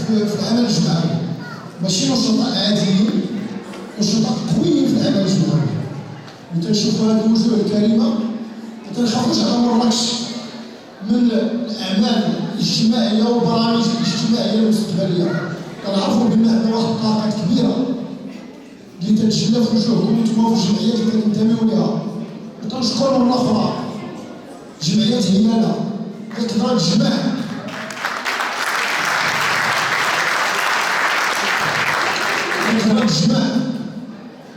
في العمل الجماعي، ماشي نشطاء عاديين، نشطاء قويين في العمل الجماعي. وتنشوفوا هذه الوجوه الكريمه ما تنخافوش على مراكش من الاعمال الاجتماعيه والبرامج الاجتماعيه المستقبليه. كنعرفوا بان عندنا واحد الطاقات كبيره اللي تتجلى في وجوهكم نتوما في الجمعيات اللي كتنتميو ليها. وتنشكر مره اخرى جمعيه هلالة اللي تقدر تجمع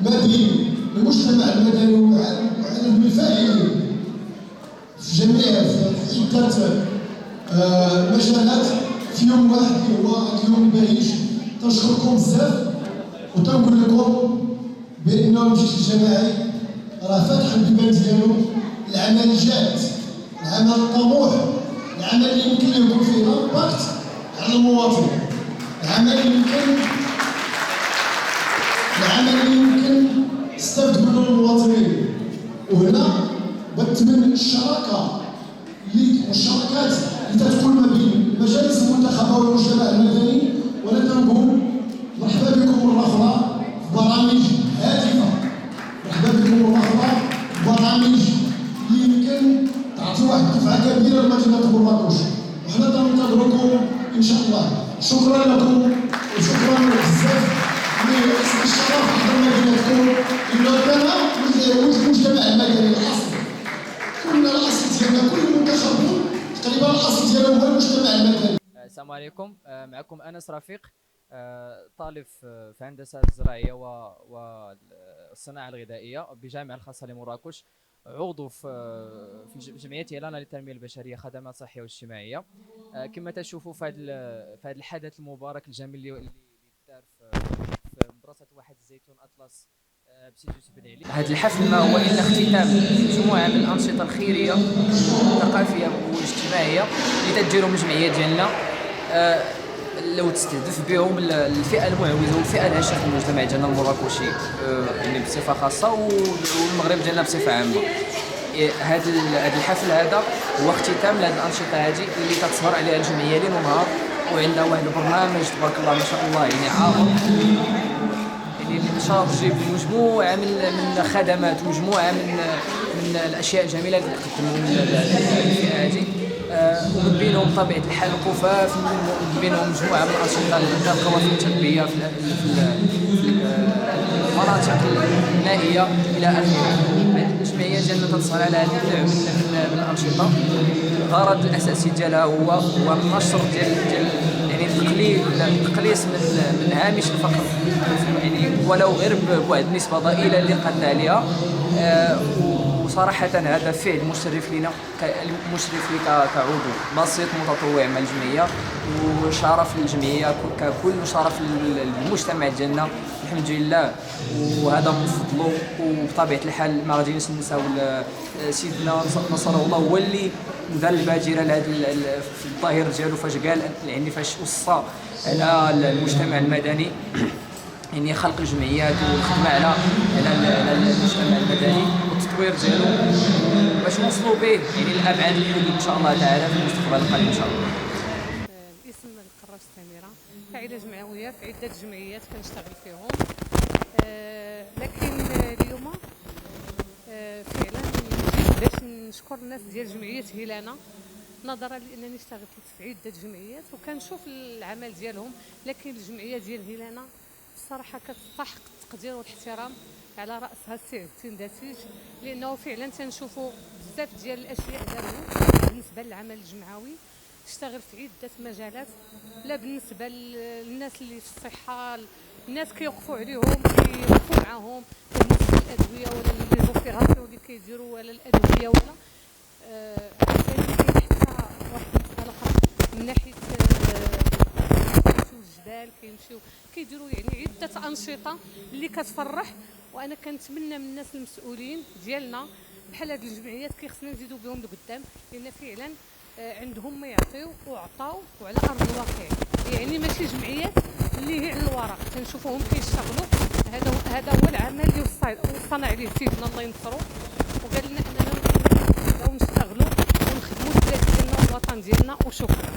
ما بين المجتمع المدني وعدد من الفاعلين في جميع عدة مجالات في يوم واحد اللي هو اليوم البهيج. تنشكركم بزاف وتنقول لكم بان المجلس الجماعي راه فاتح البيبان ديالو العمل الجاد، العمل الطموح، العمل اللي يمكن يكون فيه امباكت على المواطن، العمل اللي يمكن يستفد منه المواطنين. وهنا بتمنى الشراكه والشراكات اللي تتكون ما بين المجالس المنتخبه والمجتمع المدني. وانا تنقول مرحبا بكم مره اخرى في برامج هادفه، مرحبا بكم مره اخرى في برامج اللي يمكن تعطي واحد الدفعه كبيره لمدينه مراكش. وحنا تنتظركم ان شاء الله. شكرا لكم وشكرا بزاف لاسم الشرف حضر مدينتكم. انه كان المجتمع المدني الاصل، كلنا الاصل ديالنا، كل منتخب تقريبا الاصل ديالو هو المجتمع المدني. السلام عليكم، معكم انس رفيق، طالب في هندسه الزراعيه والصناعه الغذائيه بالجامعه الخاصه لمراكش، عضو في جمعيه هلالة للتنميه البشريه خدمات صحيه واجتماعيه. كما تشوفوا في هذا الحدث المبارك الجميل اللي دار في مدرسه واحد الزيتون اطلس بسيدي يوسف بن علي. هذا الحفل ما هو الا اختتام مجموعه من الانشطه الخيريه الثقافيه والاجتماعيه اللي تديرهم الجمعيه ديالنا، لو تستهدف بهم الفئه المعوزه والفئه الهشه في المجتمع ديالنا المراكشي يعني بصفه خاصه والمغرب ديالنا بصفه عامه. هذا الحفل هذا هو اختتام لهذه الانشطه هذه اللي كتصبر عليها الجمعيه ليل ونهار، وعندها واحد البرنامج تبارك الله ما شاء الله يعني عامر، يعني النشاط تجيب مجموعه من خدمات ومجموعه من الاشياء الجميله اللي تقدمهم الفئه هذه، ومن بينهم طبيعه الحال الكفاف، من بينهم مجموعه من الانشطه اللي القوافل التربيه في المناطق النائيه الى اخره. الجمعيه ديالنا تنصر على هذه النوع من الانشطه. الغرض الاساسي ديالها هو النشر ديال يعني التقليص من هامش الفقر، يعني ولو غير بواحد النسبه ضئيله اللي قدنا عليها. وصراحه هذا فعل مشرف لنا، مشرف لي كعضو بسيط متطوع مع الجمعيه، وشرف للجمعيه ككل، وشرف للمجتمع ديالنا الحمد لله. وهذا من فضله، وبطبيعه الحال ما غاديينش ننساو سيدنا نصر الله هو اللي دار البادره لهذا في الظاهر ديالو، فاش قال يعني فاش وصى على المجتمع المدني يعني خلق الجمعيات والخدمه على المجتمع المدني والتطوير ديالو باش نوصلوا به يعني لابعد الحدود ان شاء الله تعالى في المستقبل القريب ان شاء الله. الاسم القراش سميره، فاعله جمعويه في عده جمعيات كنشتغل فيهم. لكن اليوم فعلا جيت باش نشكر الناس ديال جمعيه هلالة، نظرا لانني اشتغلت في عده جمعيات وكنشوف العمل ديالهم. لكن الجمعيه ديال هلالة الصراحه كتستحق التقدير والاحترام على راسها السي عزتي نداتيج، لانه فعلا تنشوفوا بزاف ديال الاشياء دارهم بالنسبه للعمل الجمعوي. اشتغل في عده مجالات، لا بالنسبه للناس اللي في الصحه، الناس كيوقفوا عليهم كيوقفوا معاهم بالنسبه للادويه ولا ليزوفيغاسيون اللي كيديروا ولا الادويه ولا حتى واحد المساله اخرى من ناحيه الجبال كيديروا يعني عده انشطه اللي كتفرح. وانا كنتمنى من الناس المسؤولين ديالنا بحال هاد الجمعيات خصنا نزيدوا بهم لقدام، لان فعلا عندهم ما يعطيو وعطاو وعلى ارض الواقع، يعني ماشي جمعيات اللي هي على الورق تنشوفوهم كيشتغلوا. هذا هو العمل اللي وصلنا عليه سيدنا الله ينصرو، وقال لنا اننا نشتغلوا ونخدموا البلاد ديالنا والوطن ديالنا. وشكرا.